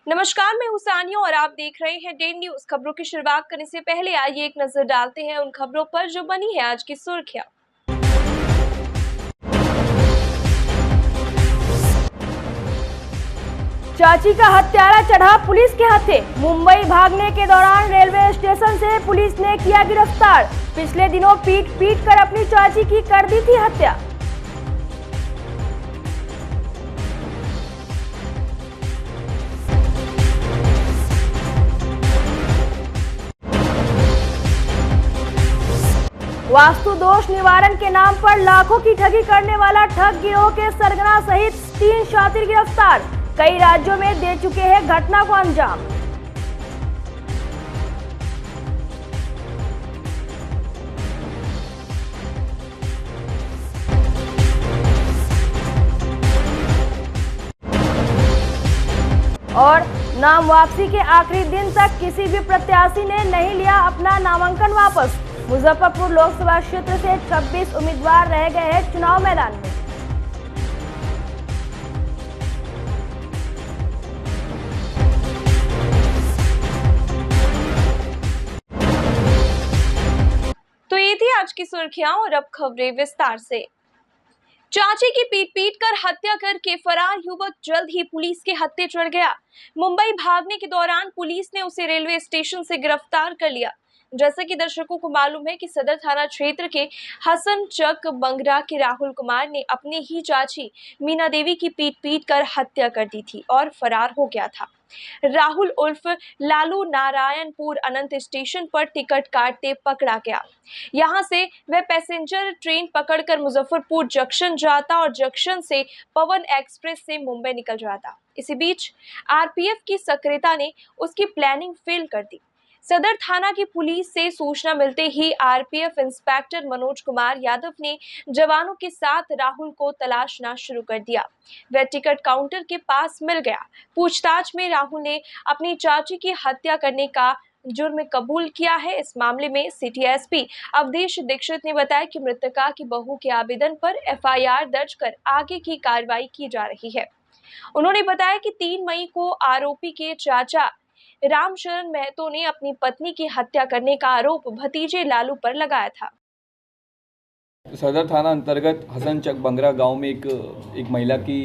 नमस्कार, मैं हूं सानिया और आप देख रहे हैं डे न्यूज। खबरों की शुरुआत करने से पहले आइए एक नजर डालते हैं उन खबरों पर जो बनी है आज की सुर्खियां। चाची का हत्यारा चढ़ा पुलिस के हाथे। मुंबई भागने के दौरान रेलवे स्टेशन से पुलिस ने किया गिरफ्तार। पिछले दिनों पीट पीट कर अपनी चाची की कर दी थी हत्या। वास्तु दोष निवारण के नाम पर लाखों की ठगी करने वाला ठग गिरोह के सरगना सहित 3 शातिर गिरफ्तार। कई राज्यों में दे चुके हैं घटना को अंजाम। और नाम वापसी के आखिरी दिन तक किसी भी प्रत्याशी ने नहीं लिया अपना नामांकन वापस। मुजफ्फरपुर लोकसभा क्षेत्र से 26 उम्मीदवार रह गए हैं चुनाव मैदान में। तो ये थी आज की सुर्खियां और अब खबरें विस्तार से। चाची की पीट कर हत्या करके फरार युवक जल्द ही पुलिस के हत्थे चढ़ गया। मुंबई भागने के दौरान पुलिस ने उसे रेलवे स्टेशन से गिरफ्तार कर लिया। जैसे कि दर्शकों को मालूम है कि सदर थाना क्षेत्र के हसन चक बंगरा के राहुल कुमार ने अपनी ही चाची मीना देवी की पीट कर हत्या कर दी थी और फरार हो गया था। राहुल उर्फ लालू नारायणपुर अनंत स्टेशन पर टिकट काटते पकड़ा गया। यहां से वह पैसेंजर ट्रेन पकड़कर मुजफ्फरपुर जंक्शन जाता और जंक्शन से पवन एक्सप्रेस से मुंबई निकल जाता। इसी बीच आरपीएफ की सक्रियता ने उसकी प्लानिंग फेल कर दी। सदर थाना की पुलिस से सूचना मिलते ही आरपीएफ इंस्पेक्टर मनोज कुमार यादव ने जवानों के साथ राहुल को तलाशना शुरू कर दिया। वह टिकट काउंटर के पास मिल गया। पूछताछ में राहुल ने अपनी चाची की हत्या करने का जुर्म कबूल किया है। इस मामले में सिटी एसपी अवधेश दीक्षित ने बताया कि मृतका की बहू के आवेदन पर एफआईआर दर्ज कर आगे की कार्रवाई की जा रही है। उन्होंने बताया कि 3 मई को आरोपी के चाचा रामशरण महतो ने अपनी पत्नी की हत्या करने का आरोप भतीजे लालू पर लगाया था। सदर थाना अंतर्गत हसन चक बंगरा गांव में एक महिला की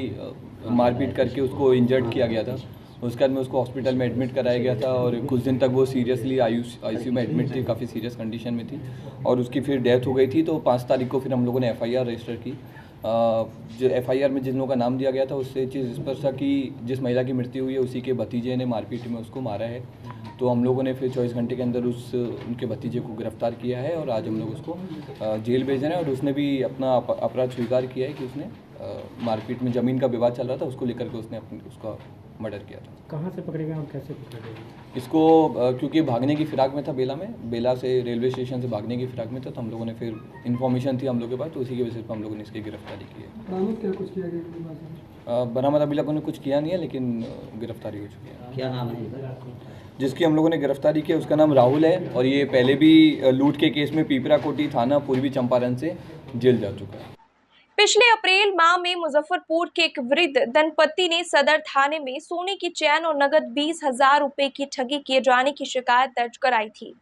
मारपीट करके उसको इंजर्ड किया गया था। उसके बाद में उसको हॉस्पिटल में एडमिट कराया गया था और कुछ दिन तक वो सीरियसली आईसीयू में एडमिट थी, काफ़ी सीरियस कंडीशन में थी और उसकी फिर डेथ हो गई थी। तो 5 तारीख को फिर हम लोगों ने एफआईआर रजिस्टर की। जो एफआईआर में जिन लोगों का नाम दिया गया था उससे चीज़ स्पष्ट था कि जिस महिला की मृत्यु हुई है उसी के भतीजे ने मारपीट में उसको मारा है। तो हम लोगों ने फिर 24 घंटे के अंदर उनके भतीजे को गिरफ्तार किया है और आज हम लोग उसको जेल भेज रहे हैं। और उसने भी अपना अपराध स्वीकार किया है कि उसने मारपीट में ज़मीन का विवाद चल रहा था, उसको लेकर के उसने उसका मर्डर किया था। कहाँ से पकड़े गए और कैसे पकड़े गए? इसको क्योंकि भागने की फिराक में था, बेला से रेलवे स्टेशन से भागने की फिराक में था, तो हम लोगों ने फिर इन्फॉर्मेशन थी हम लोग के पास, तो उसी की वजह से हम लोगों ने इसकी गिरफ्तारी की है। बरामद क्या कुछ किया गया? बरामद अभी लोगों ने कुछ किया नहीं है, लेकिन गिरफ्तारी हो चुकी है। क्या नाम है जिसकी हम लोगों ने गिरफ्तारी की है? उसका नाम राहुल है और ये पहले भी लूट के केस में पीपरा कोटी थाना पूर्वी चंपारण से जेल जा चुका है। पिछले अप्रैल माह में मुजफ्फरपुर के एक वृद्ध दंपति ने सदर थाने में सोने की चैन और नगद 20,000 रुपए की ठगी किए जाने की शिकायत दर्ज कराई थी।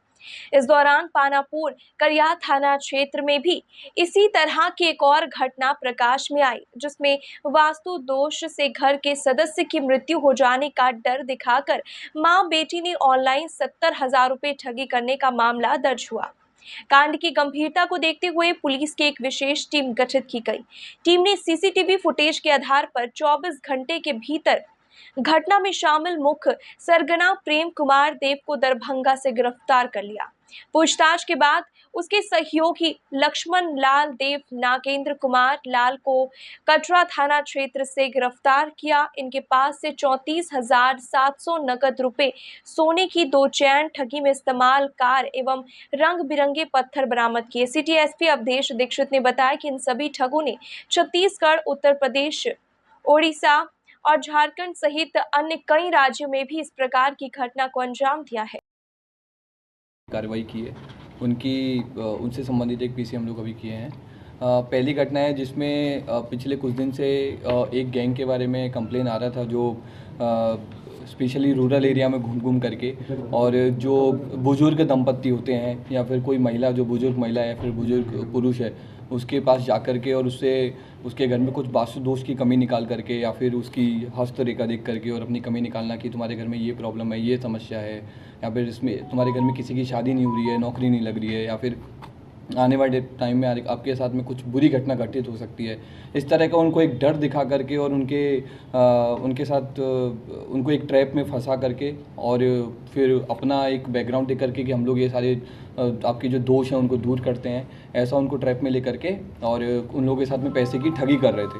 इस दौरान पानापुर करिया थाना क्षेत्र में भी इसी तरह की एक और घटना प्रकाश में आई, जिसमें वास्तु दोष से घर के सदस्य की मृत्यु हो जाने का डर दिखाकर मां बेटी ने ऑनलाइन 70,000 रुपए ठगी करने का मामला दर्ज हुआ। कांड की गंभीरता को देखते हुए पुलिस की एक विशेष टीम गठित की गई। टीम ने सीसीटीवी फुटेज के आधार पर 24 घंटे के भीतर घटना में शामिल मुख्य सरगना प्रेम कुमार देव को दरभंगा से गिरफ्तार कर लिया। पूछताछ के बाद उसके सहयोगी लक्ष्मण लाल देव नागेंद्र कुमार लाल को कटरा थाना क्षेत्र से गिरफ्तार किया। इनके पास से 34,700 नकद रुपए, सोने की 2 चैन, ठगी में इस्तेमाल कार एवं रंग बिरंगे पत्थर बरामद किए। सिटी एसपी अवधेश दीक्षित ने बताया कि इन सभी ठगों ने छत्तीसगढ़, उत्तर प्रदेश, ओडिशा और झारखंड सहित अन्य कई राज्यों में भी इस प्रकार की घटना को अंजाम दिया है। कार्रवाई की है उनसे संबंधित एक पीसी हम लोग अभी किए हैं। पहली घटना है जिसमें पिछले कुछ दिन से एक गैंग के बारे में कंप्लेन आ रहा था जो स्पेशली रूरल एरिया में घूम घूम करके, और जो बुज़ुर्ग दंपत्ति होते हैं या फिर कोई महिला, जो बुज़ुर्ग महिला है फिर बुज़ुर्ग पुरुष है, उसके पास जा कर के और उससे उसके घर में कुछ वास्तु दोष की कमी निकाल करके या फिर उसकी हस्तरेखा देख करके और अपनी कमी निकालना कि तुम्हारे घर में ये प्रॉब्लम है, ये समस्या है, या फिर इसमें तुम्हारे घर में किसी की शादी नहीं हो रही है, नौकरी नहीं लग रही है, या फिर आने वाले टाइम में आपके साथ में कुछ बुरी घटना घटित हो सकती है। इस तरह का उनको एक डर दिखा करके और उनके साथ उनको एक ट्रैप में फंसा करके और फिर अपना एक बैकग्राउंड दे करके कि हम लोग ये सारे आपके जो दोष हैं उनको दूर करते हैं, ऐसा उनको ट्रैप में ले करके और उन लोगों के साथ में पैसे की ठगी कर रहे थे।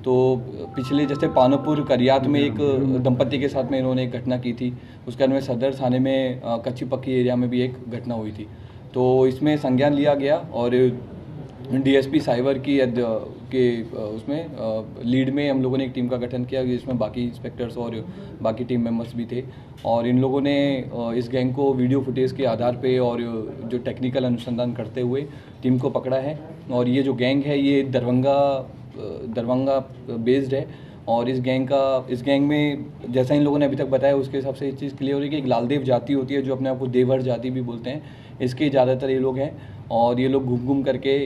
तो पिछले जैसे पानोपुर करियात में एक दंपत्ति के साथ में इन्होंने एक घटना की थी, उसके बाद में सदर थाने में कच्ची पक्की एरिया में भी एक घटना हुई थी। तो इसमें संज्ञान लिया गया और डीएसपी साइबर की उसमें लीड में हम लोगों ने एक टीम का गठन किया जिसमें बाकी इंस्पेक्टर्स और बाकी टीम मेंबर्स भी थे, और इन लोगों ने इस गैंग को वीडियो फुटेज के आधार पे और जो टेक्निकल अनुसंधान करते हुए टीम को पकड़ा है। और ये जो गैंग है ये दरभंगा बेस्ड है, और इस गैंग में जैसा इन लोगों ने अभी तक बताया उसके हिसाब से इस चीज़ क्लियर हो रही है कि एक लालदेव जाति होती है जो अपने आप को देवहर जाति भी बोलते हैं, इसके ज़्यादातर ये लोग हैं, और ये लोग घूम घूम करके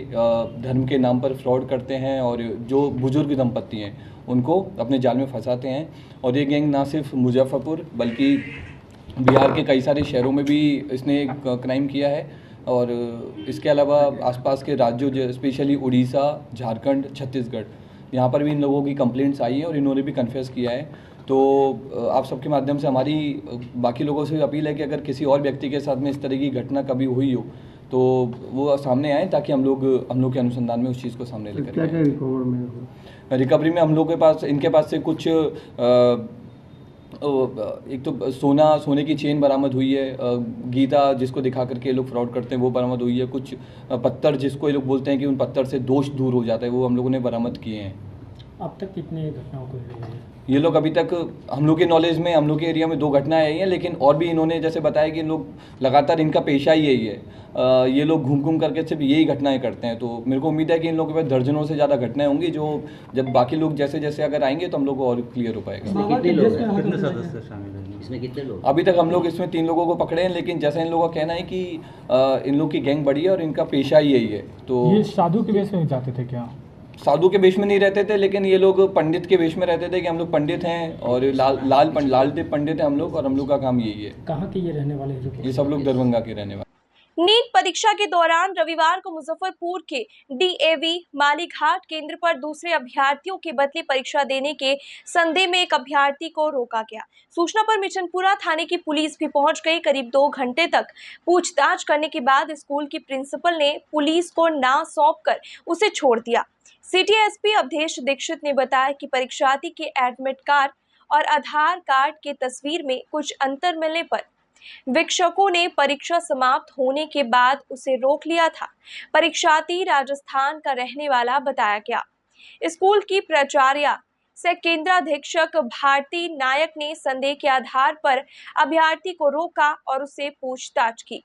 धर्म के नाम पर फ्रॉड करते हैं और जो बुजुर्ग दंपत्ति हैं उनको अपने जाल में फंसाते हैं। और ये गैंग ना सिर्फ मुजफ्फरपुर बल्कि बिहार के कई सारे शहरों में भी इसने क्राइम किया है, और इसके अलावा आसपास के राज्यों स्पेशली उड़ीसा, झारखंड, छत्तीसगढ़, यहाँ पर भी इन लोगों की कंप्लेंट्स आई हैं और इन्होंने भी कन्फेस किया है। तो आप सबके माध्यम से हमारी बाकी लोगों से अपील है कि अगर किसी और व्यक्ति के साथ में इस तरह की घटना कभी हुई हो तो वो सामने आए, ताकि हम लोग के अनुसंधान में उस चीज़ को सामने लेकर आए। रिकवरी में हम लोग के पास इनके पास से कुछ एक तो सोने की चेन बरामद हुई है, गीता जिसको दिखा करके ये लोग फ्रॉड करते हैं वो बरामद हुई है, कुछ पत्थर जिसको ये लोग बोलते हैं कि उन पत्थर से दोष दूर हो जाता है वो हम लोगों ने बरामद किए हैं। अब तक कितनी घटनाओं को ये लोग अभी तक हम लोग के नॉलेज में हम लोग के एरिया में 2 घटनाएं आई हैं, लेकिन और भी इन्होंने जैसे बताया कि इन लोग लगातार इनका पेशा ही यही है, ये लोग घूम घूम करके सिर्फ यही घटनाएं करते हैं। तो मेरे को उम्मीद है कि इन लोगों के पास दर्जनों से ज़्यादा घटनाएं होंगी, जो जब बाकी लोग जैसे जैसे अगर आएंगे तो हम लोग को और क्लियर हो पाएगा। कितने लोग हैं, कितने सदस्य शामिल हैं इसमें, कितने लोग? अभी तक हम लोग इसमें 3 लोगों को पकड़े हैं, लेकिन जैसा इन लोगों का कहना है कि इन लोग की गैंग बड़ी है और इनका पेशा ही यही है। तो ये साधु के वेश में जाते थे क्या? साधु के वेश में नहीं रहते थे, लेकिन ये लोग पंडित के वेश में रहते थे कि हम लोग पंडित हैं और लालदेव पंडित हैं हम लोग, और हम लोग का काम यही है। कहाँ के ये रहने वाले हैं? ये सब लोग दरभंगा के रहने वाले। नीट परीक्षा के दौरान रविवार को मुजफ्फरपुर के डीएवी मालीघाट केंद्र पर दूसरे अभ्यर्थियों के बदले परीक्षा देने के संदेह में एक अभ्यर्थी को रोका गया। सूचना पर मिठनपुरा थाने की पुलिस भी पहुंच गई। करीब 2 घंटे तक पूछताछ करने के बाद स्कूल की प्रिंसिपल ने पुलिस को ना सौंपकर उसे छोड़ दिया। सिटी एसपी अवधेश दीक्षित ने बताया कि परीक्षार्थी के एडमिट कार्ड और आधार कार्ड की तस्वीर में कुछ अंतर मिलने पर वीक्षकों ने परीक्षा समाप्त होने के बाद उसे रोक लिया था। परीक्षार्थी राजस्थान का रहने वाला बताया गया। स्कूल की प्राचार्य से केंद्राधीक्षक भारती नायक ने संदेह के आधार पर अभ्यर्थी को रोका और उससे पूछताछ की,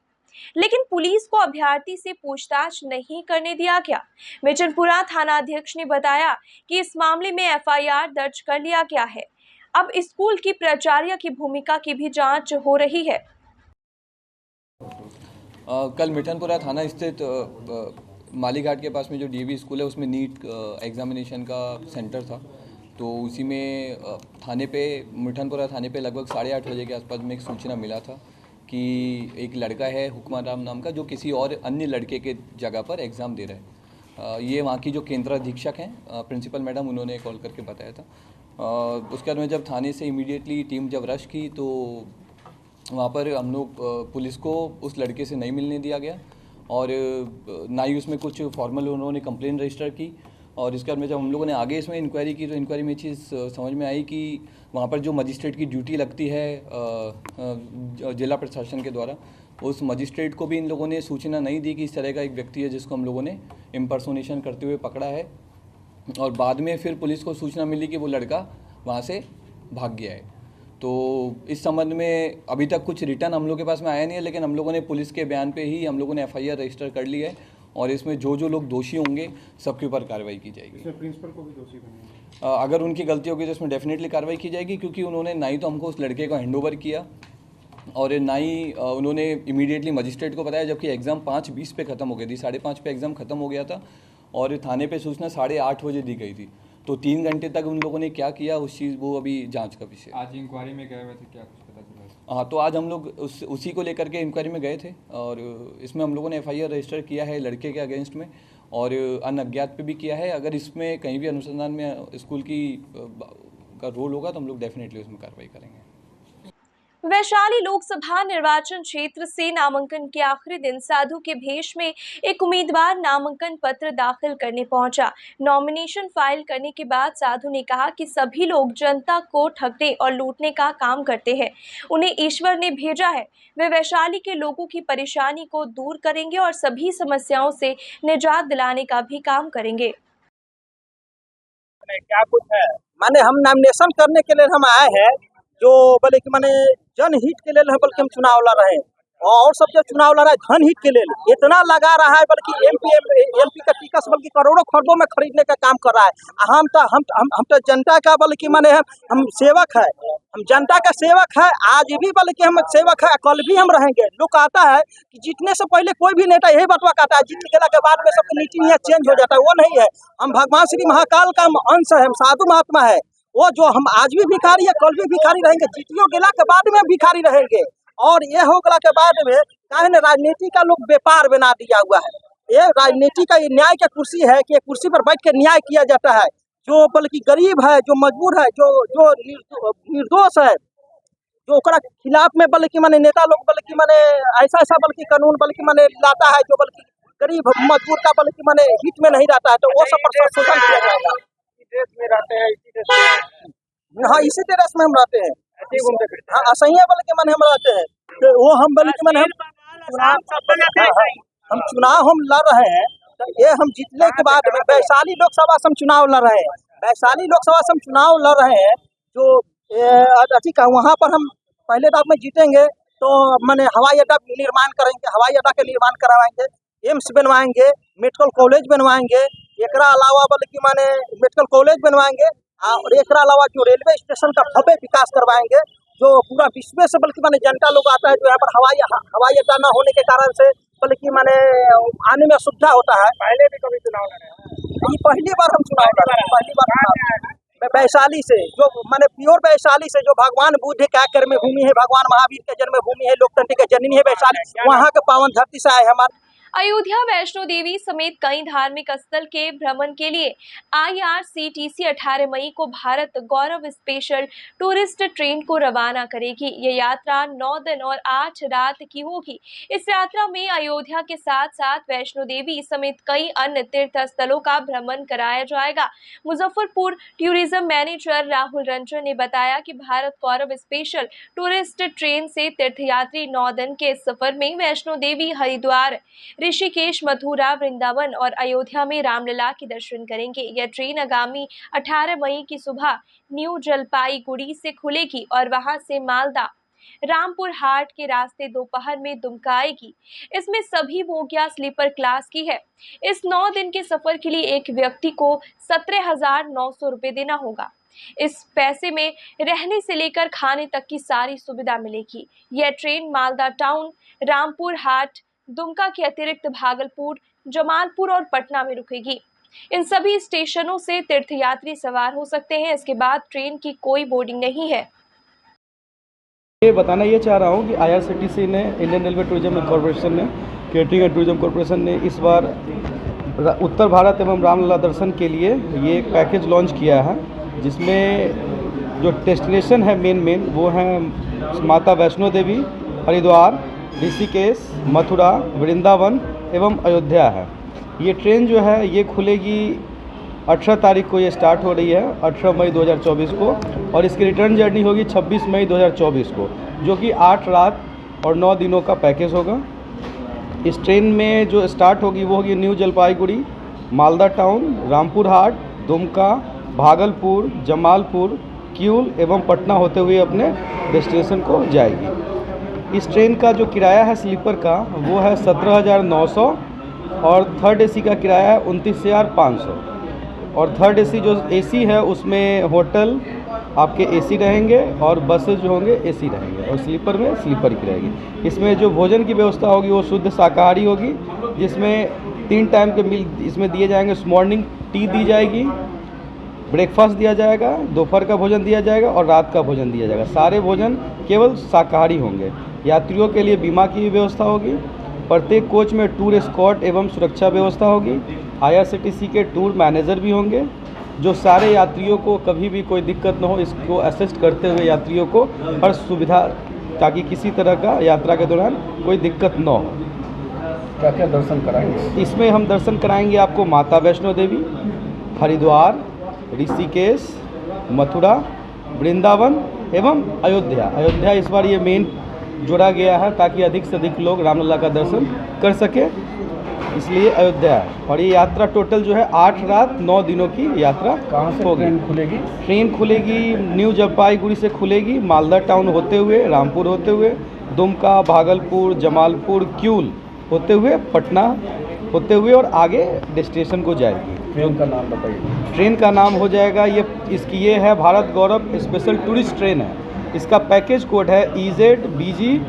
लेकिन पुलिस को अभ्यर्थी से पूछताछ नहीं करने दिया गया। मिठनपुरा थाना अध्यक्ष ने बताया कि इस मामले में एफआईआर दर्ज कर लिया गया है। अब स्कूल की प्राचार्य की भूमिका की भी जांच हो रही है। कल मिठनपुरा थाना स्थित मालीघाट के पास में जो डीएवी स्कूल है उसमें नीट एग्जामिनेशन का सेंटर था, तो उसी में मिठनपुरा थाने पे लगभग 8:30 बजे के आसपास में एक सूचना मिला था कि एक लड़का है हुक्माराम नाम का जो किसी और अन्य लड़के के जगह पर एग्ज़ाम दे रहा है। ये वहाँ की जो केंद्राधीक्षक हैं प्रिंसिपल मैडम, उन्होंने कॉल करके बताया था। उसके बाद में जब थाने से इमीडिएटली टीम जब रश की तो वहाँ पर हम लोग पुलिस को उस लड़के से नहीं मिलने दिया गया और ना ही उसमें कुछ फॉर्मल उन्होंने कंप्लेंट रजिस्टर की। और इसके बाद में जब हम लोगों ने आगे इसमें इंक्वायरी की तो इंक्वायरी में चीज़ समझ में आई कि वहाँ पर जो मजिस्ट्रेट की ड्यूटी लगती है जिला प्रशासन के द्वारा, उस मजिस्ट्रेट को भी इन लोगों ने सूचना नहीं दी कि इस तरह का एक व्यक्ति है जिसको हम लोगों ने इम्पर्सोनेशन करते हुए पकड़ा है। और बाद में फिर पुलिस को सूचना मिली कि वो लड़का वहाँ से भाग गया है। तो इस संबंध में अभी तक कुछ रिटर्न हम लोग के पास में आया नहीं है, लेकिन हम लोगों ने पुलिस के बयान पे ही हम लोगों ने एफआईआर रजिस्टर कर ली है और इसमें जो जो लोग दोषी होंगे सबके ऊपर कार्रवाई की जाएगी। प्रिंसिपल को भी दोषी बनेंगे? अगर उनकी गलती होगी तो इसमें डेफिनेटली कार्रवाई की जाएगी, क्योंकि उन्होंने ना ही तो हमको उस लड़के को हैंडओवर किया और ना ही उन्होंने इमीडिएटली मजिस्ट्रेट को बताया, जबकि एग्ज़ाम 5:20 पे ख़त्म हो गई थी, 5:30 पे एग्ज़ाम ख़त्म हो गया था और थाने पे सूचना 8:30 बजे दी गई थी। तो 3 घंटे तक उन लोगों ने क्या किया उस चीज़ वो अभी जांच का विषय। आज इंक्वायरी में गए हुए थे, क्या कुछ पता चला? हाँ, तो आज हम लोग उसी को लेकर के इंक्वायरी में गए थे और इसमें हम लोगों ने FIR रजिस्टर किया है लड़के के अगेंस्ट में और अनअज्ञात पे भी किया है। अगर इसमें कहीं भी अनुसंधान में स्कूल की का रोल होगा तो हम लोग डेफिनेटली उसमें कार्रवाई करेंगे। वैशाली लोकसभा निर्वाचन क्षेत्र से नामांकन के आखिरी दिन साधु के भेष में एक उम्मीदवार नामांकन पत्र दाखिल करने पहुंचा। नॉमिनेशन फाइल करने के बाद साधु ने कहा कि सभी लोग जनता को ठगने और लूटने का काम करते हैं, उन्हें ईश्वर ने भेजा है। वे वैशाली के लोगों की परेशानी को दूर करेंगे और सभी समस्याओं से निजात दिलाने का भी काम करेंगे। क्या कुछ है माने हम नॉमिनेशन करने के लिए हम आए हैं, जो बोले कि माने जनहित के लिए बल्कि हम चुनाव लड़ रहे हैं और सब जो चुनाव लड़ रहा है जनहित के लिए इतना लगा रहा है, बल्कि एमपी का टिकट बल्कि करोड़ों खरबों में खरीदने का काम कर रहा है। हम तो जनता का बल्कि माने हम सेवक है, हम जनता का सेवक है, आज भी बल्कि हम सेवक है, कल भी हम रहेंगे। लोग कहता है कि जीतने से पहले कोई भी नेता यही बतवा कहता है, जीत गया के बाद में सबकी नीति यहाँ चेंज हो जाता है, वो नहीं है। हम भगवान श्री महाकाल का अंश है, हम साधु महात्मा है। वो जो हम आज भी भिखारी है, कल भी भिखारी रहेंगे, जीतियो गेला के बाद में भिखारी रहेंगे। और ये हो गला के बाद में काहे न राजनीति का लोग व्यापार बना दिया हुआ है। ये राजनीति का ये न्याय का कुर्सी है कि कुर्सी पर बैठ के न्याय किया जाता है। जो बल्कि गरीब है, जो मजबूर है, जो निर्दोष है, जो ओकरा खिलाफ में बल्कि माने नेता लोग बल्कि माने ऐसा बल्कि कानून बल्कि माने लाता है, जो बल्कि गरीब मजबूर का बल्कि माने हित में नहीं रहता है, तो वो सब पर संशोधन किया जाएगा। देश में रहते हैं इसी देश में, हाँ इसी देश में हम रहते हैं, हाँ असही बल्कि मन हम रहते हैं। तो वो हम बल्कि मन हम चुनाव हम लड़ रहे हैं, तो ये हम जीतने के बाद में वैशाली लोकसभा से हम चुनाव लड़ रहे हैं, वैशाली लोकसभा से हम चुनाव लड़ रहे हैं। जो अथी का वहाँ पर हम पहले दाव में जीतेंगे तो मैंने हवाई अड्डा निर्माण करेंगे, हवाई अड्डा का निर्माण करवाएंगे, एम्स बनवाएंगे, मेडिकल कॉलेज बनवाएंगे, एकरा अलावा बल्कि माने मेडिकल कॉलेज बनवाएंगे और एकरा अलावा जो रेलवे स्टेशन का भव्य विकास करवाएंगे, जो पूरा विश्व से बल्कि माने जनता लोग आता है, जो यहाँ पर हवाई अड्डा न होने के कारण से बल्कि माने आने में असुविधा होता है। पहले भी कभी चुनाव लड़े हैं, ये पहली बार हम चुनाव लड़ रहे हैं, पहली बार वैशाली से, जो माने प्योर वैशाली से, जो भगवान बुद्ध के कर्म भूमि है, भगवान महावीर के जन्म भूमि है, लोकतंत्र के जननी है वैशाली, वहाँ के पावन धरती से आए हमारे। अयोध्या वैष्णो देवी समेत कई धार्मिक स्थल के भ्रमण के लिए IRCTC 18 मई को भारत गौरव स्पेशल टूरिस्ट ट्रेन को रवाना करेगी। ये यात्रा 9 दिन और 8 रात की होगी। इस यात्रा में अयोध्या के साथ साथ वैष्णो देवी समेत कई अन्य तीर्थ स्थलों का भ्रमण कराया जाएगा। मुजफ्फरपुर टूरिज्म मैनेजर राहुल रंजन ने बताया कि भारत गौरव स्पेशल टूरिस्ट ट्रेन से तीर्थयात्री 9 दिन के सफर में वैष्णो देवी, हरिद्वार, ऋषिकेश, मथुरा, वृंदावन और अयोध्या में रामलला के दर्शन करेंगे। यह ट्रेन आगामी 18 मई की सुबह न्यू जलपाईगुड़ी से खुलेगी और वहां से मालदा रामपुर हाट के रास्ते दोपहर में दुमका आएगी। इसमें सभी बोगियां स्लीपर क्लास की है। इस 9 दिन के सफर के लिए एक व्यक्ति को 17,900 रुपये देना होगा। इस पैसे में रहने से लेकर खाने तक की सारी सुविधा मिलेगी। यह ट्रेन मालदा टाउन, रामपुर हाट, दुमका के अतिरिक्त भागलपुर, जमालपुर और पटना में रुकेगी। इन सभी स्टेशनों से तीर्थयात्री सवार हो सकते हैं। इसके बाद ट्रेन की कोई बोर्डिंग नहीं है। ये बताना ये चाह रहा हूँ कि IRCTC ने, इंडियन रेलवे टूरिज्म कॉरपोरेशन ने, केटरिंग एंड टूरिज्म कॉरपोरेशन ने इस बार उत्तर भारत एवं रामलला दर्शन के लिए ये एक पैकेज लॉन्च किया है, जिसमें जो डेस्टिनेशन है मेन वो हैं माता वैष्णो देवी, हरिद्वार, ऋषिकेश, मथुरा, वृंदावन एवं अयोध्या है। ये ट्रेन जो है ये खुलेगी 18 तारीख को, ये स्टार्ट हो रही है 18 मई 2024 को, और इसकी रिटर्न जर्नी होगी 26 मई 2024 को, जो कि 8 रात और 9 दिनों का पैकेज होगा। इस ट्रेन में जो स्टार्ट होगी वो होगी न्यू जलपाईगुड़ी, मालदा टाउन, रामपुर हाट, दुमका, भागलपुर, जमालपुर, किऊल एवं पटना होते हुए अपने डेस्टिनेशन को जाएगी। इस ट्रेन का जो किराया है स्लीपर का वो है 17,900 और थर्ड एसी का किराया है 29,500। और थर्ड एसी जो एसी है उसमें होटल आपके एसी रहेंगे और बसेस जो होंगे एसी रहेंगे, और स्लीपर में स्लीपर की रहेगी। इसमें जो भोजन की व्यवस्था होगी वो शुद्ध शाकाहारी होगी, जिसमें 3 टाइम के मील इसमें दिए जाएंगे। मॉर्निंग टी दी जाएगी, ब्रेकफास्ट दिया जाएगा, दोपहर का भोजन दिया जाएगा और रात का भोजन दिया जाएगा। सारे भोजन केवल शाकाहारी होंगे। यात्रियों के लिए बीमा की व्यवस्था होगी। प्रत्येक कोच में टूर एस्कॉर्ट एवं सुरक्षा व्यवस्था होगी। IRCTC के टूर मैनेजर भी होंगे, जो सारे यात्रियों को कभी भी कोई दिक्कत न हो इसको असिस्ट करते हुए यात्रियों को हर सुविधा, ताकि किसी तरह का यात्रा के दौरान कोई दिक्कत न हो। क्या क्या दर्शन कराएंगे? इसमें हम दर्शन कराएंगे आपको माता वैष्णो देवी, हरिद्वार, ऋषिकेश, मथुरा, वृंदावन एवं अयोध्या। अयोध्या इस बार ये मेन जोड़ा गया है ताकि अधिक से अधिक लोग रामलला का दर्शन कर सके, इसलिए अयोध्या है। और ये यात्रा टोटल जो है 8 रात 9 दिनों की यात्रा कहाँ से होगी। ट्रेन खुलेगी? ट्रेन खुलेगी न्यू जलपाईगुड़ी से खुलेगी, मालदा टाउन होते हुए, रामपुर होते हुए, दुमका, भागलपुर, जमालपुर, क्यूल होते हुए, पटना होते हुए और आगे डेस्टिनेशन को जाएगी। ट्रेन का नाम बताइए। ट्रेन का नाम हो जाएगा ये है भारत गौरव स्पेशल टूरिस्ट ट्रेन है। इसका पैकेज कोड है EZBG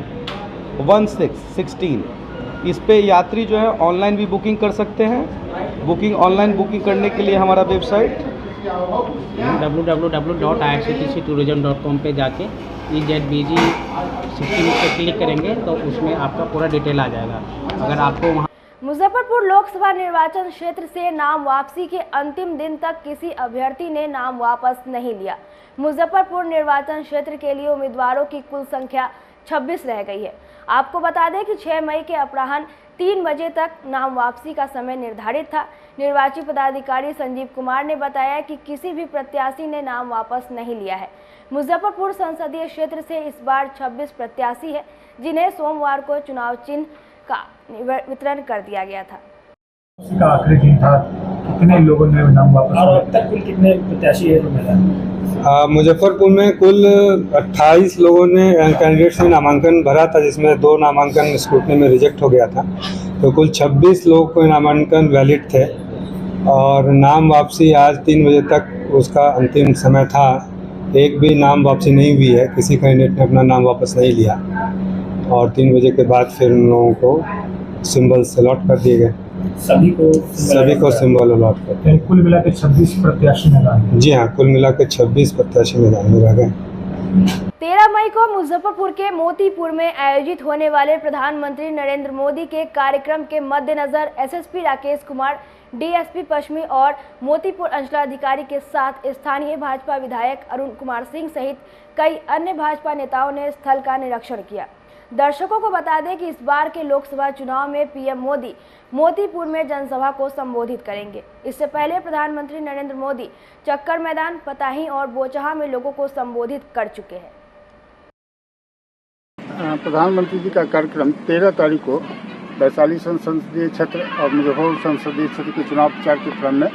1616। इस पे यात्री जो है ऑनलाइन भी बुकिंग कर सकते हैं। ऑनलाइन बुकिंग करने के लिए हमारा वेबसाइट www.irctctourism.com पे जाके EZBG 16 पे क्लिक करेंगे तो उसमें आपका पूरा डिटेल आ जाएगा। अगर आपको वहाँ मुजफ्फरपुर लोकसभा निर्वाचन क्षेत्र से नाम वापसी के अंतिम दिन तक किसी अभ्यर्थी ने नाम वापस नहीं लिया। मुजफ्फरपुर निर्वाचन क्षेत्र के लिए उम्मीदवारों की कुल संख्या 26 रह गई है। आपको बता दें कि 6 मई के अपराह्न 3 बजे तक नाम वापसी का समय निर्धारित था। निर्वाची पदाधिकारी संजीव कुमार ने बताया कि किसी भी प्रत्याशी ने नाम वापस नहीं लिया है। मुजफ्फरपुर संसदीय क्षेत्र से इस बार 26 प्रत्याशी है, जिन्हें सोमवार को चुनाव चिन्ह का वितरण कर दिया गया था। उसका आखिरी दिन था, कितने लोगों ने नाम वापस, और अब तक कुल कितने प्रत्याशी है जो मैदान? मुजफ्फरपुर में कुल 28 लोगों ने कैंडिडेट्स ने नामांकन भरा था, जिसमें 2 नामांकन स्क्रूटनी में रिजेक्ट हो गया था। तो कुल 26 लोगों को नामांकन वैलिड थे और नाम वापसी आज 3 बजे तक उसका अंतिम समय था। एक भी नाम वापसी नहीं हुई है, किसी कैंडिडेट ने अपना नाम वापस नहीं लिया और 3 बजे के बाद फिर उन लोगों को सिंबल अलॉट कर दिए गए। सभी को सिंबल अलॉट कर दिए। कुल मिला के 26 प्रत्याशी मैदान? जी हाँ, कुल मिला के 26 प्रत्याशी मैदान में रह गए। 13 मई को मुजफ्फरपुर के मोतीपुर में आयोजित होने वाले प्रधानमंत्री नरेंद्र मोदी के कार्यक्रम के मद्देनजर SSP राकेश कुमार, DSP पश्चिमी और मोतीपुर अंचलाधिकारी के साथ स्थानीय भाजपा विधायक अरुण कुमार सिंह सहित कई अन्य भाजपा नेताओं ने स्थल का निरीक्षण किया। दर्शकों को बता दें कि इस बार के लोकसभा चुनाव में PM मोदी मोतीपुर में जनसभा को संबोधित करेंगे। इससे पहले प्रधानमंत्री नरेंद्र मोदी चक्कर मैदान, पताही और बोचहा में लोगों को संबोधित कर चुके हैं। प्रधानमंत्री जी का कार्यक्रम 13 तारीख को वैशाली संसदीय क्षेत्र और मुजफ्फरपुर संसदीय क्षेत्र के चुनाव प्रचार के क्रम में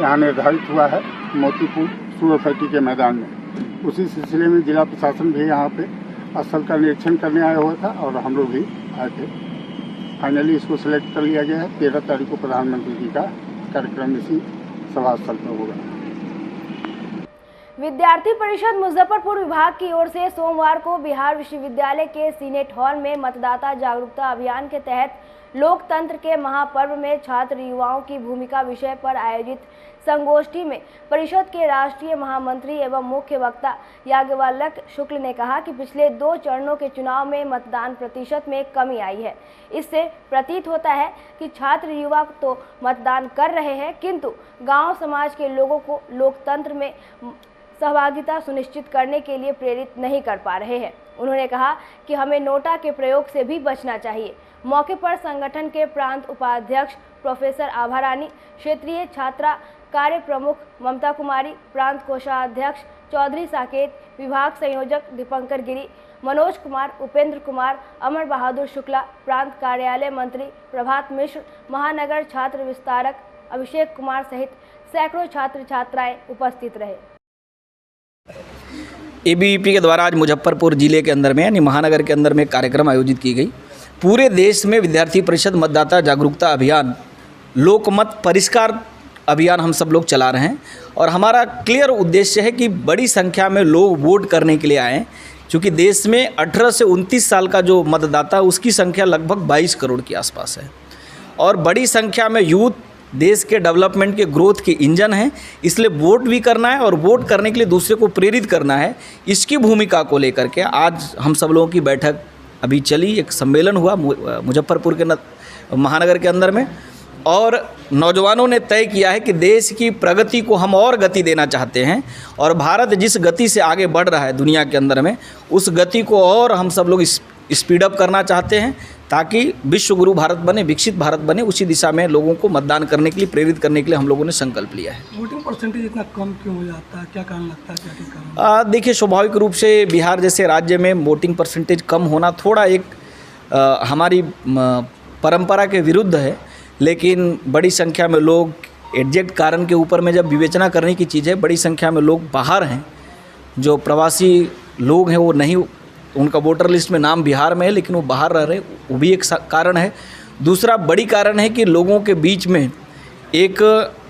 यहाँ निर्धारित हुआ है, मोतीपुर शुगर फैक्ट्री के मैदान में। उसी सिलसिले में जिला प्रशासन भी यहाँ पे स्थल का निरीक्षण करने आया हुआ था और हम लोग भी आए थे। फाइनली इसको सिलेक्ट कर लिया गया है। 13 तारीख को प्रधानमंत्री जी का कार्यक्रम इसी सभा स्थल पर होगा। विद्यार्थी परिषद मुजफ्फरपुर विभाग की ओर से सोमवार को बिहार विश्वविद्यालय के सीनेट हॉल में मतदाता जागरूकता अभियान के तहत लोकतंत्र के महापर्व में छात्र युवाओं की भूमिका विषय पर आयोजित संगोष्ठी में परिषद के राष्ट्रीय महामंत्री एवं मुख्य वक्ता याज्ञवल्क्य शुक्ल ने कहा कि पिछले 2 चरणों के चुनाव में मतदान प्रतिशत में कमी आई है। इससे प्रतीत होता है कि छात्र युवा तो मतदान कर रहे हैं, किंतु गांव समाज के लोगों को लोकतंत्र में सहभागिता सुनिश्चित करने के लिए प्रेरित नहीं कर पा रहे हैं। उन्होंने कहा कि हमें नोटा के प्रयोग से भी बचना चाहिए। मौके पर संगठन के प्रांत उपाध्यक्ष प्रोफेसर आभा रानी, क्षेत्रीय छात्रा कार्य प्रमुख ममता कुमारी, प्रांत कोषाध्यक्ष चौधरी साकेत, विभाग संयोजक दीपंकर गिरी, मनोज कुमार, उपेंद्र कुमार, अमर बहादुर शुक्ला, प्रांत कार्यालय मंत्री प्रभात मिश्र, महानगर छात्र विस्तारक अभिषेक कुमार सहित सैकड़ों छात्र छात्राएं उपस्थित रहे। ABVP के द्वारा आज मुजफ्फरपुर जिले के अंदर में यानी महानगर के अंदर में कार्यक्रम आयोजित की गई। पूरे देश में विद्यार्थी परिषद मतदाता जागरूकता अभियान लोकमत परिष्कार अभियान हम सब लोग चला रहे हैं और हमारा क्लियर उद्देश्य है कि बड़ी संख्या में लोग वोट करने के लिए आएँ, क्योंकि देश में 18 से 29 साल का जो मतदाता है उसकी संख्या लगभग 22 करोड़ के आसपास है और बड़ी संख्या में यूथ देश के डेवलपमेंट के ग्रोथ के इंजन हैं। इसलिए वोट भी करना है और वोट करने के लिए दूसरे को प्रेरित करना है। इसकी भूमिका को लेकर के आज हम सब लोगों की बैठक अभी चली, एक सम्मेलन हुआ मुजफ्फरपुर के महानगर के अंदर में और नौजवानों ने तय किया है कि देश की प्रगति को हम और गति देना चाहते हैं और भारत जिस गति से आगे बढ़ रहा है दुनिया के अंदर में, उस गति को और हम सब लोग स्पीड अप करना चाहते हैं ताकि विश्व गुरु भारत बने, विकसित भारत बने। उसी दिशा में लोगों को मतदान करने के लिए प्रेरित करने के लिए हम लोगों ने संकल्प लिया है। वोटिंग परसेंटेज इतना कम क्यों हो जाता है, क्या कारण लगता है, क्या कारण? देखिए, स्वाभाविक रूप से बिहार जैसे राज्य में वोटिंग परसेंटेज कम होना थोड़ा एक हमारी परंपरा के विरुद्ध है, लेकिन बड़ी संख्या में लोग एग्जैक्ट कारण के ऊपर में जब विवेचना करने की चीज़ है, बड़ी संख्या में लोग बाहर हैं, जो प्रवासी लोग हैं वो नहीं, उनका वोटर लिस्ट में नाम बिहार में है लेकिन वो बाहर रह रहे, वो भी एक कारण है। दूसरा बड़ी कारण है कि लोगों के बीच में एक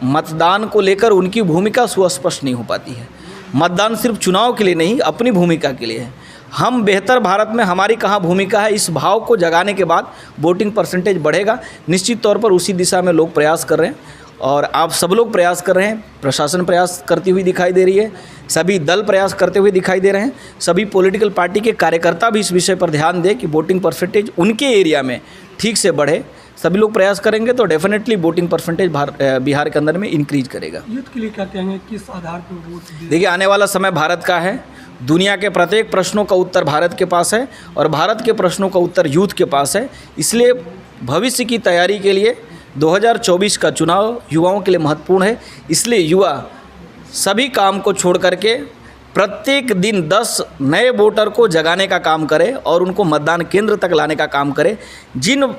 मतदान को लेकर उनकी भूमिका सुस्पष्ट नहीं हो पाती है। मतदान सिर्फ चुनाव के लिए नहीं, अपनी भूमिका के लिए है। हम बेहतर भारत में हमारी कहाँ भूमिका है, इस भाव को जगाने के बाद वोटिंग परसेंटेज बढ़ेगा। निश्चित तौर पर उसी दिशा में लोग प्रयास कर रहे हैं और आप सब लोग प्रयास कर रहे हैं, प्रशासन प्रयास करती हुई दिखाई दे रही है, सभी दल प्रयास करते हुए दिखाई दे रहे हैं, सभी पॉलिटिकल पार्टी के कार्यकर्ता भी इस विषय पर ध्यान दें कि वोटिंग परसेंटेज उनके एरिया में ठीक से बढ़े। सभी लोग प्रयास करेंगे तो डेफिनेटली वोटिंग परसेंटेज बिहार के अंदर में इंक्रीज करेगा। यूथ के लिए क्या कहेंगे, किस आधार पर वोट? देखिए, आने वाला समय भारत का है, दुनिया के प्रत्येक प्रश्नों का उत्तर भारत के पास है और भारत के प्रश्नों का उत्तर यूथ के पास है। इसलिए भविष्य की तैयारी के लिए 2024 का चुनाव युवाओं के लिए महत्वपूर्ण है। इसलिए युवा सभी काम को छोड़ करके प्रत्येक दिन 10 नए वोटर को जगाने का काम करे और उनको मतदान केंद्र तक लाने का काम करे। जिन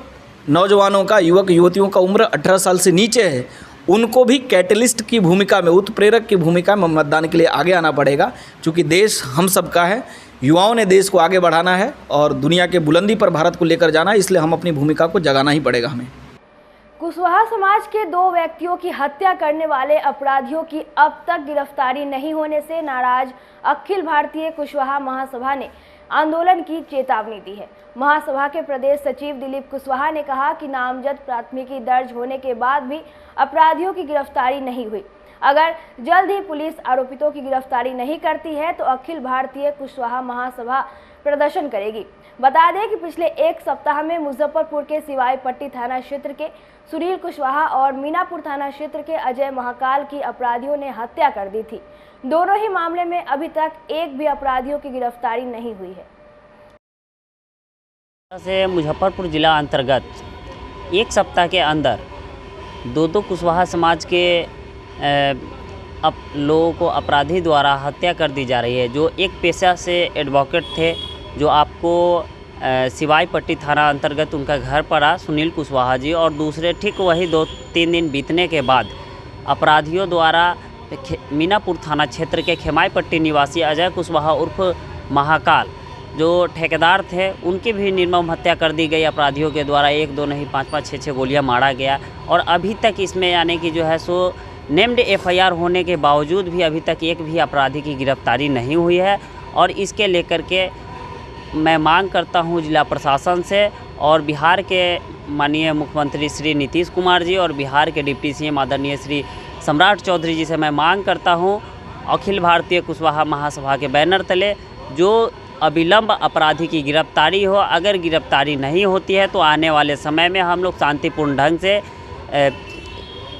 नौजवानों का, युवक युवतियों का उम्र 18 साल से नीचे है, उनको भी कैटलिस्ट की भूमिका में, उत्प्रेरक की भूमिका में मतदान के लिए आगे आना पड़ेगा, क्योंकि देश हम सबका है। युवाओं ने देश को आगे बढ़ाना है और दुनिया के बुलंदी पर भारत को लेकर जाना है, इसलिए हम अपनी भूमिका को जगाना ही पड़ेगा हमें। कुशवाहा समाज के 2 व्यक्तियों की हत्या करने वाले अपराधियों की अब तक गिरफ्तारी नहीं होने से नाराज अखिल भारतीय कुशवाहा महासभा ने आंदोलन की चेतावनी दी है। महासभा के प्रदेश सचिव दिलीप कुशवाहा ने कहा कि नामजद प्राथमिकी दर्ज होने के बाद भी अपराधियों की गिरफ्तारी नहीं हुई। अगर जल्द ही पुलिस आरोपितों की गिरफ्तारी नहीं करती है तो अखिल भारतीय कुशवाहा महासभा प्रदर्शन करेगी। बता दें कि पिछले 1 सप्ताह में मुजफ्फरपुर के सिवाई पट्टी थाना क्षेत्र के सुनील कुशवाहा और मीनापुर थाना क्षेत्र के अजय महाकाल की अपराधियों ने हत्या कर दी थी। दोनों ही मामले में अभी तक एक भी अपराधियों की गिरफ्तारी नहीं हुई है। से मुजफ्फरपुर जिला अंतर्गत 1 सप्ताह के अंदर 2 कुशवाहा समाज के लोगों को अपराधी द्वारा हत्या कर दी जा रही है। जो एक पेशा से एडवोकेट थे, जो आपको सिवाई पट्टी थाना अंतर्गत उनका घर पड़ा सुनील कुशवाहा जी, और दूसरे ठीक वही 2-3 दिन बीतने के बाद अपराधियों द्वारा मीनापुर थाना क्षेत्र के खेमाई पट्टी निवासी अजय कुशवाहा उर्फ महाकाल, जो ठेकेदार थे, उनकी भी निर्मम हत्या कर दी गई अपराधियों के द्वारा। 1-2 नहीं 5-5 6-6 गोलियां मारा गया और अभी तक इसमें यानी कि जो है सो नेम्ड FIR होने के बावजूद भी अभी तक एक भी अपराधी की गिरफ्तारी नहीं हुई है। और इसके लेकर के मैं मांग करता हूं जिला प्रशासन से और बिहार के माननीय मुख्यमंत्री श्री नीतीश कुमार जी और बिहार के डिप्टी CM आदरणीय श्री सम्राट चौधरी जी से मैं मांग करता हूं, अखिल भारतीय कुशवाहा महासभा के बैनर तले जो अविलंब अपराधी की गिरफ्तारी हो। अगर गिरफ्तारी नहीं होती है तो आने वाले समय में हम लोग शांतिपूर्ण ढंग से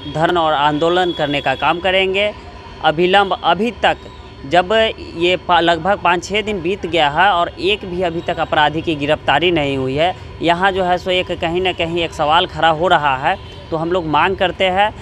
धरना और आंदोलन करने का काम करेंगे। अविलंब अभी तक जब ये लगभग 5-6 दिन बीत गया है और एक भी अभी तक अपराधी की गिरफ्तारी नहीं हुई है, यहाँ जो है सो एक कहीं ना कहीं एक सवाल खड़ा हो रहा है। तो हम लोग मांग करते हैं।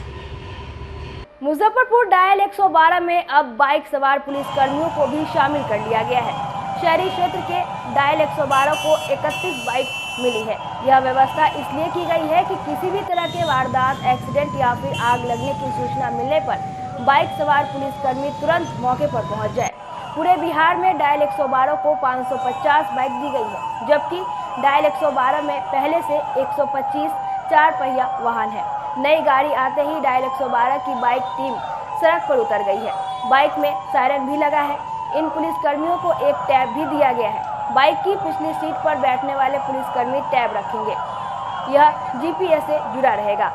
मुजफ्फरपुर डायल 112 में अब बाइक सवार पुलिसकर्मियों को भी शामिल कर लिया गया है। शहरी क्षेत्र के डायल 112 को 31 बाइक मिली है। यह व्यवस्था इसलिए की गई है कि किसी भी तरह के वारदात, एक्सीडेंट या फिर आग लगने की सूचना मिलने पर बाइक सवार पुलिसकर्मी तुरंत मौके पर पहुंच जाए। पूरे बिहार में डायल 112 को 550 बाइक दी गई है, जबकि डायल 112 में पहले से 125 4 पहिया वाहन है। नई गाड़ी आते ही डायल 112 की बाइक टीम सड़क पर उतर गई है। बाइक में सायरन भी लगा है। इन पुलिसकर्मियों को एक टैब भी दिया गया है। बाइक की पिछली सीट पर बैठने वाले पुलिसकर्मी टैब रखेंगे। यह जीपीएस से जुड़ा रहेगा।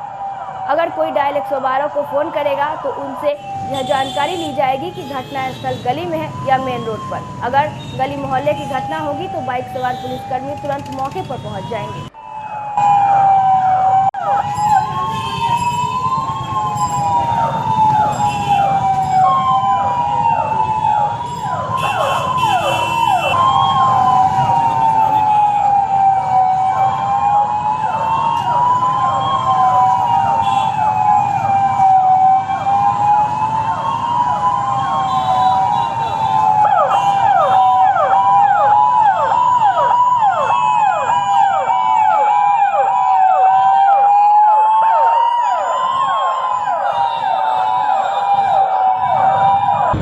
अगर कोई डायल 112 को फोन करेगा तो उनसे यह जानकारी ली जाएगी कि घटना स्थल गली में है या मेन रोड पर। अगर गली मोहल्ले की घटना होगी तो बाइक सवार पुलिसकर्मी तुरंत मौके पर पहुंच जाएंगे।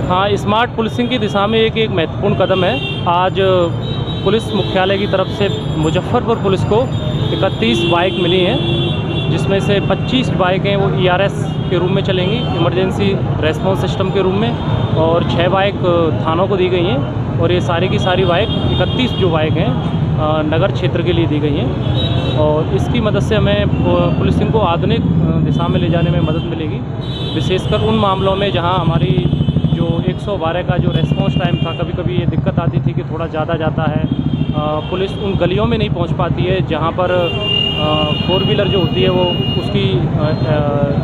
हाँ, स्मार्ट पुलिसिंग की दिशा में एक महत्वपूर्ण कदम है। आज पुलिस मुख्यालय की तरफ से मुजफ्फरपुर पुलिस को 31 बाइक मिली हैं, जिसमें से 25 बाइकें वो ERS के रूप में चलेंगी, इमरजेंसी रेस्पॉन्स सिस्टम के रूप में, और 6 बाइक थानों को दी गई हैं। और ये सारी की सारी बाइक 31 जो बाइक हैं नगर क्षेत्र के लिए दी गई हैं। और इसकी मदद से हमें पुलिसिंग को आधुनिक दिशा में ले जाने में मदद मिलेगी, विशेषकर उन मामलों में जहाँ हमारी जो 112 का जो रेस्पॉन्स टाइम था, कभी कभी ये दिक्कत आती थी कि थोड़ा ज़्यादा जाता है। पुलिस उन गलियों में नहीं पहुंच पाती है जहां पर 4 व्हीलर जो होती है वो उसकी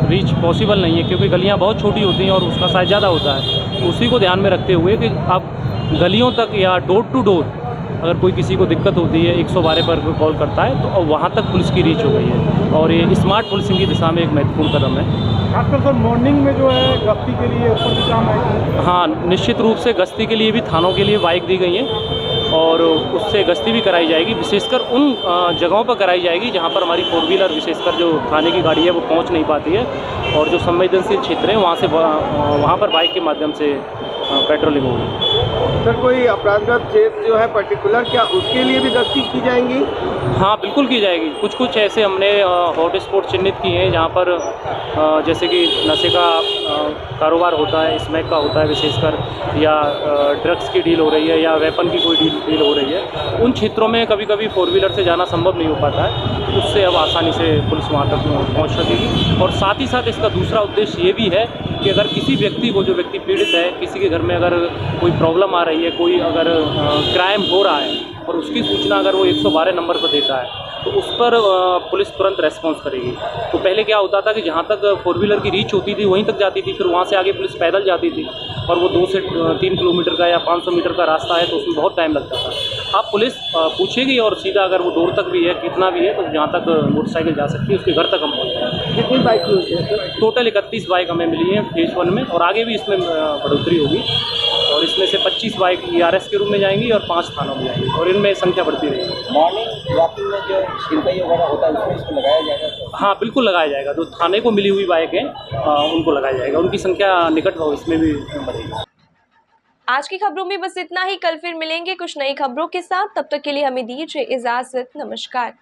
रीच पॉसिबल नहीं है, क्योंकि गलियां बहुत छोटी होती हैं और उसका साइज़ ज़्यादा होता है। तो उसी को ध्यान में रखते हुए कि अब गलियों तक या डोर टू डोर अगर कोई किसी को दिक्कत होती है 112 पर कॉल करता है तो वहाँ तक पुलिस की रीच हो गई है। और ये स्मार्ट पुलिसिंग की दिशा में एक महत्वपूर्ण कदम है। खासकर सर मॉर्निंग में जो है गश्ती के लिए ऊपर भी काम है। हाँ, निश्चित रूप से गश्ती के लिए भी थानों के लिए बाइक दी गई हैं और उससे गश्ती भी कराई जाएगी। विशेषकर उन जगहों पर कराई जाएगी जहाँ पर हमारी 4 व्हीलर विशेषकर जो थाने की गाड़ी है वो पहुँच नहीं पाती है, और जो संवेदनशील क्षेत्र है वहाँ पर बाइक के माध्यम से पेट्रोलिंग होगी। सर कोई अपराधग्रस्त क्षेत्र जो है पर्टिकुलर, क्या उसके लिए भी गश्ती की जाएंगी? हाँ, बिल्कुल की जाएगी। कुछ ऐसे हमने हॉट स्पॉट चिन्हित किए हैं जहाँ पर जैसे कि नशे का कारोबार होता है, स्मैक का होता है विशेषकर, या ड्रग्स की डील हो रही है या वेपन की कोई डील हो रही है। उन क्षेत्रों में कभी कभी 4 व्हीलर से जाना संभव नहीं हो पाता है, उससे अब आसानी से पुलिस वहाँ तक पहुँच सकेगी। और साथ ही साथ इसका दूसरा उद्देश्य ये भी है कि अगर किसी व्यक्ति को, जो व्यक्ति पीड़ित है, किसी के घर में अगर कोई प्रॉब्लम आ रही है, कोई अगर क्राइम हो रहा है और उसकी सूचना अगर वो 112 नंबर पर देता है तो उस पर पुलिस तुरंत रेस्पॉन्स करेगी। तो पहले क्या होता था कि जहाँ तक 4 व्हीलर की रीच होती थी वहीं तक जाती थी, फिर वहाँ से आगे पुलिस पैदल जाती थी, और वो 2 से 3 किलोमीटर का या 500 मीटर का रास्ता है तो उसमें बहुत टाइम लगता था। अब पुलिस पूछेगी और सीधा अगर वो दूर तक भी है, कितना भी है, तो जहाँ तक मोटरसाइकिल जा सकती है उसके घर तक हम पहुँच जाएंगे। कितनी बाइक मिली है? टोटल 31 बाइक हमें मिली है फेज़ 1 में, और आगे भी इसमें बढ़ोतरी होगी। और इसमें से 25 बाइक ERS के रूप में जाएंगी और 5 थानों में जाएंगी, और इनमें संख्या बढ़ती रहेगी। मॉर्निंग वॉकिंग में जो सिंचाई वगैरह होता है उसमें इसको लगाया जाएगा? हाँ, बिल्कुल लगाया जाएगा। जो थाने को मिली हुई बाइक हैं उनको लगाया जाएगा, उनकी संख्या निकट भाव इसमें भी बढ़ेगी। आज की खबरों में बस इतना ही। कल फिर मिलेंगे कुछ नई खबरों के साथ। तब तक के लिए हमें दीजिए इजाजत। नमस्कार।